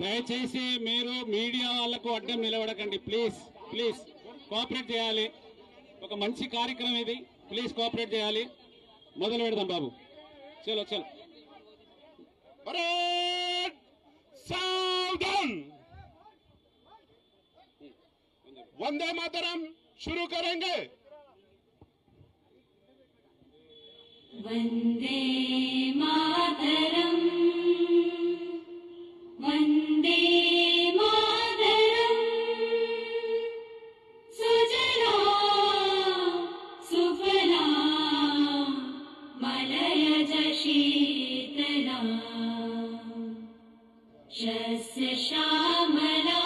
దయచేసి మీరు మీడియా వాళ్లకు అడ్డం నిలబడకండి. ప్లీజ్ ప్లీజ్ కోఆపరేట్ చేయాలి. ఒక మంచి కార్యక్రమం ఇది. ప్లీజ్ కోఆపరేట్ చేయాలి. మొదలు పెడదాం బాబు. చలో చలో. सावधान, वंदे मातरम शुरू करेंगे। वंदे मातरम, वंदे मातरम, सुजला सुफला मलयज शीतला शस्य श्यामला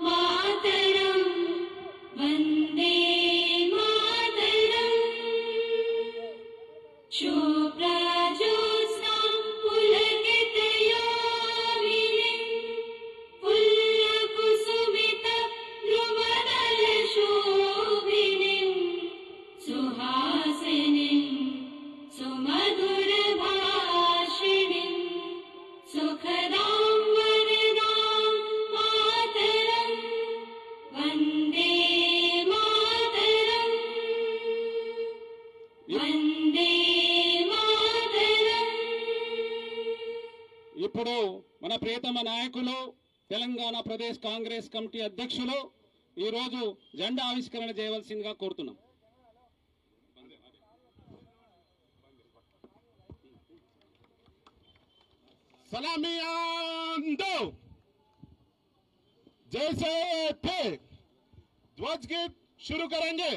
मातरम, वंदे मातरम, शुभ्रज्योत्स्ना पुलकितयामिनीं पुल्लकुसुमित द्रुमदलशोभिनीं सुहासिनीं सुमधुरभाषिणीं सुखदां वरदां मातरं, वन्दे मातरं, वन्दे मातरं। ఇప్పుడు మన ప్రియతమ నాయకులు తెలంగాణ ప్రదేశ్ కాంగ్రెస్ కమిటీ అధ్యక్షులు ఈ రోజు జెండా ఆవిష్కరణ చేయవలసిందిగా కోరుతున్నాం. सलामियां दो, जैसे थे ध्वज गीत शुरू करेंगे।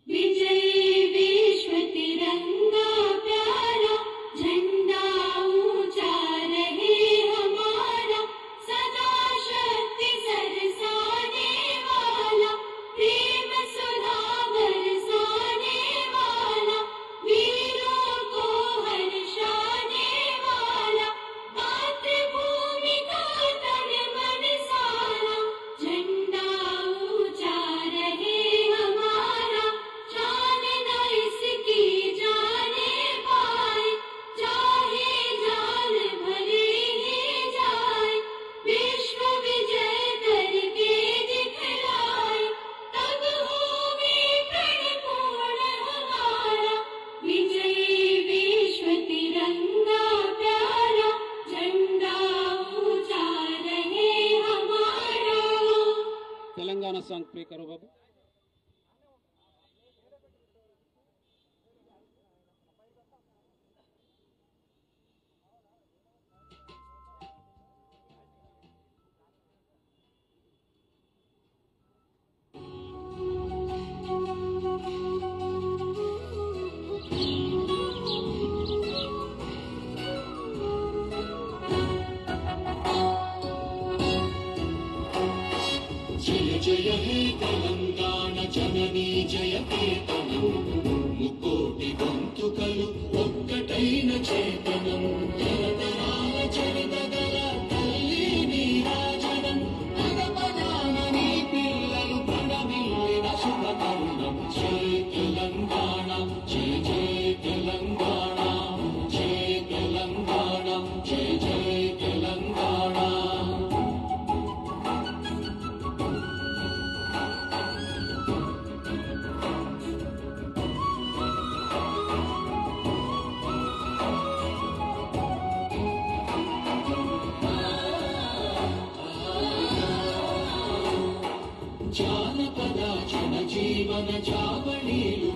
विजयी विश्व तिरंगा प्यारा झंडा ऊंचा रहे हमारा, सदा शक्ति सरसाने वाला, प्रेम सुधा बरसाने वाला, वीरों को हर्षाने वाला, मातृभूमि का तन मन सारा, झंडा ऊंचा रहे हमारा, शान न इसकी जाने पाए, चाहे जान भले ही जाए, विश्व विजय करके दिखलाए, तब होवे प्रण पूर्ण हमारा, विजयी विश्व तिरंगा प्यारा झंडा ऊंचा रहे हमारा। తెలంగాణ సాంగ్ ప్లే కరో బాబు. जय जय हे तेलंगाण जननी जयकेतनं, मुकोटि गొంతుకలు ఒక్కటైన చేతనం, తరతరాల చరితగల తల్లి నీరాజనం, పదపదాన నీ పిల్లలు ప్రణమిల్లిన శుభతరుణం. జయ తెలంగాణ, జయ జయ తెలంగాణ, జయ తెలంగాణ, జయ జయ తెలంగాణ. జానపద జనజీవన జావళీలు